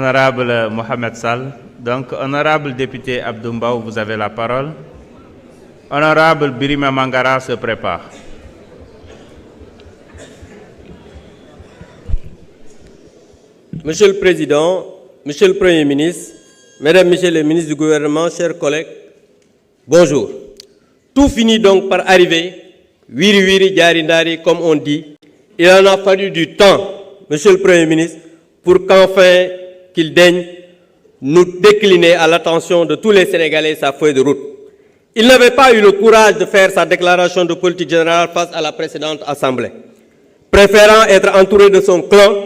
Honorable Mohamed Sall. Donc, honorable député Abdoumbaou, vous avez la parole. Honorable Birima Mangara se prépare. Monsieur le Président, Monsieur le Premier ministre, Mesdames, Messieurs les ministres du gouvernement, chers collègues, bonjour. Tout finit donc par arriver, wiri wiri jari ndari, comme on dit. Il en a fallu du temps, Monsieur le Premier ministre, pour qu'enfin qu'il daigne nous décliner à l'attention de tous les Sénégalais sa feuille de route. Il n'avait pas eu le courage de faire sa déclaration de politique générale face à la précédente Assemblée, préférant être entouré de son clan,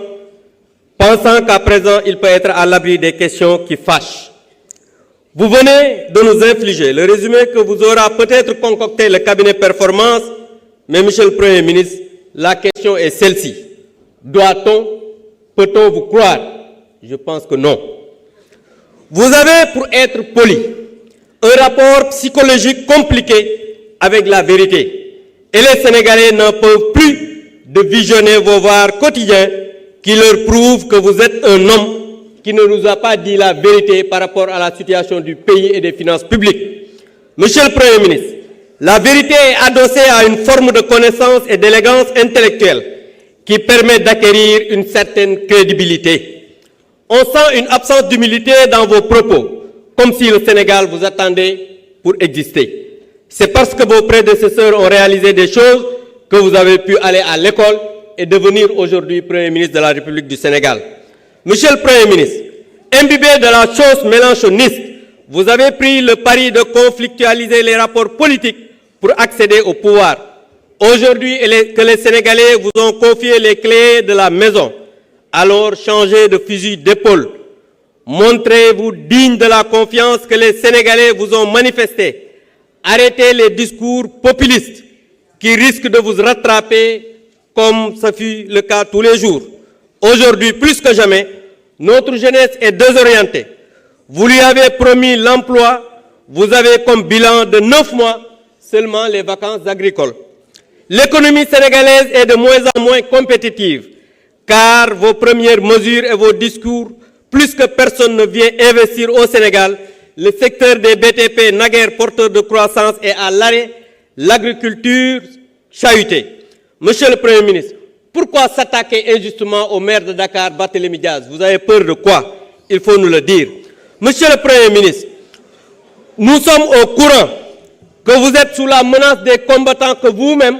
pensant qu'à présent il peut être à l'abri des questions qui fâchent. Vous venez de nous infliger le résumé que vous aura peut-être concocté le cabinet Performance, mais Monsieur le Premier ministre, la question est celle-ci. Doit-on, peut-on vous croire? Je pense que non. Vous avez, pour être poli, un rapport psychologique compliqué avec la vérité. Et les Sénégalais n'en peuvent plus de visionner vos voix quotidiens qui leur prouvent que vous êtes un homme qui ne nous a pas dit la vérité par rapport à la situation du pays et des finances publiques. Monsieur le Premier ministre, la vérité est adossée à une forme de connaissance et d'élégance intellectuelle qui permet d'acquérir une certaine crédibilité. On sent une absence d'humilité dans vos propos, comme si le Sénégal vous attendait pour exister. C'est parce que vos prédécesseurs ont réalisé des choses que vous avez pu aller à l'école et devenir aujourd'hui Premier ministre de la République du Sénégal. Monsieur le Premier ministre, imbibé de la chose mélanchoniste, vous avez pris le pari de conflictualiser les rapports politiques pour accéder au pouvoir. Aujourd'hui que les Sénégalais vous ont confié les clés de la maison, alors changez de fusil d'épaule. Montrez-vous digne de la confiance que les Sénégalais vous ont manifestée. Arrêtez les discours populistes qui risquent de vous rattraper comme ce fut le cas tous les jours. Aujourd'hui, plus que jamais, notre jeunesse est désorientée. Vous lui avez promis l'emploi, vous avez comme bilan de 9 mois seulement les vacances agricoles. L'économie sénégalaise est de moins en moins compétitive, car vos premières mesures et vos discours, plus que personne ne vient investir au Sénégal, le secteur des BTP naguère porteur de croissance est à l'arrêt, l'agriculture chahutée. Monsieur le Premier ministre, pourquoi s'attaquer injustement au maire de Dakar, Barthélémy Diaz? Vous avez peur de quoi? Il faut nous le dire. Monsieur le Premier ministre, nous sommes au courant que vous êtes sous la menace des combattants que vous-même,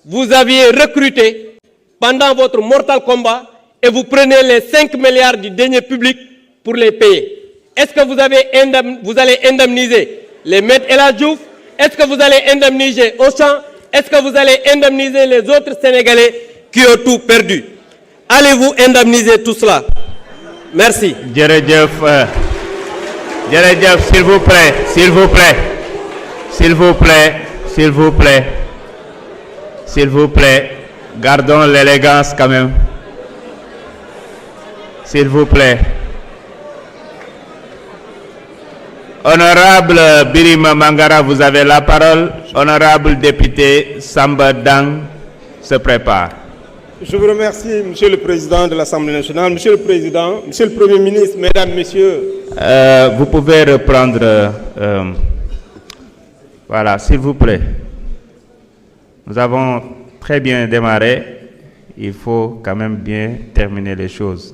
vous aviez recrutés pendant votre mortal combat et vous prenez les 5 milliards du denier public pour les payer. Est-ce que vous allez indemniser les maîtres El Hadji Diouf? Est-ce que vous allez indemniser Auchan? Est-ce que vous allez indemniser les autres Sénégalais qui ont tout perdu? Allez-vous indemniser tout cela? Merci. Djeredjef, s'il vous plaît, s'il vous plaît, s'il vous plaît, s'il vous plaît, s'il vous plaît, gardons l'élégance quand même. S'il vous plaît. Honorable Birima Mangara, vous avez la parole. Honorable député Samba Dang se prépare. Je vous remercie, Monsieur le Président de l'Assemblée nationale, Monsieur le Président, Monsieur le Premier ministre, Mesdames, Messieurs. Vous pouvez reprendre. Voilà, s'il vous plaît. Nous avons très bien démarré. Il faut quand même bien terminer les choses.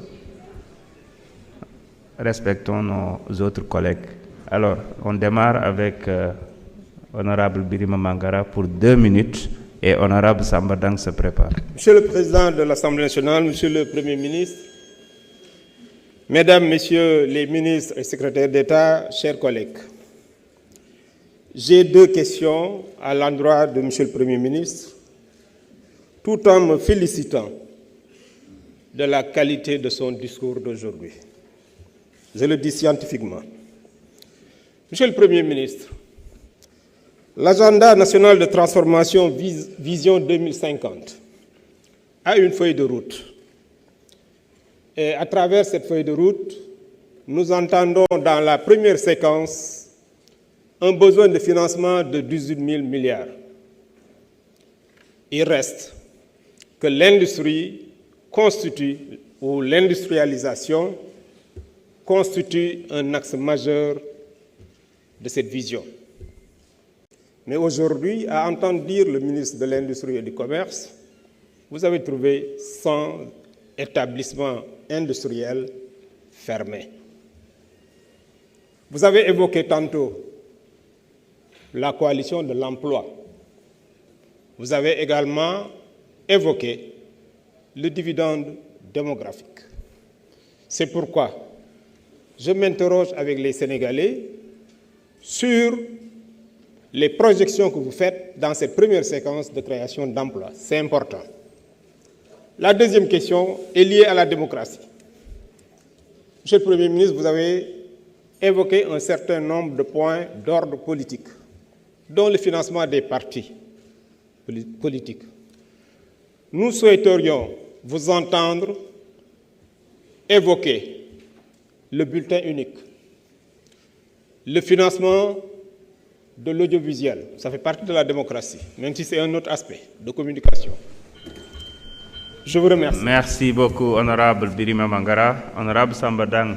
Respectons nos autres collègues. Alors, on démarre avec Honorable Birima Mangara pour 2 minutes et Honorable Samba Dang se prépare. Monsieur le Président de l'Assemblée nationale, Monsieur le Premier ministre, Mesdames, Messieurs les ministres et secrétaires d'État, chers collègues, j'ai 2 questions à l'endroit de Monsieur le Premier ministre, tout en me félicitant de la qualité de son discours d'aujourd'hui. Je le dis scientifiquement. Monsieur le Premier ministre, l'agenda national de transformation Vision 2050 a une feuille de route. Et à travers cette feuille de route, nous entendons dans la première séquence un besoin de financement de 18 000 milliards. Il reste que l'industrie constitue, ou l'industrialisation, constitue un axe majeur de cette vision. Mais aujourd'hui, à entendre dire le ministre de l'Industrie et du Commerce, vous avez trouvé 100 établissements industriels fermés. Vous avez évoqué tantôt la coalition de l'emploi. Vous avez également évoqué le dividende démographique. C'est pourquoi je m'interroge avec les Sénégalais sur les projections que vous faites dans cette première séquence de création d'emplois. C'est important. La deuxième question est liée à la démocratie. Monsieur le Premier ministre, vous avez évoqué un certain nombre de points d'ordre politique, dont le financement des partis politiques. Nous souhaiterions vous entendre évoquer le bulletin unique, le financement de l'audiovisuel. Ça fait partie de la démocratie, même si c'est un autre aspect de communication. Je vous remercie. Merci beaucoup, honorable Birima Mangara. Honorable Samba Dang.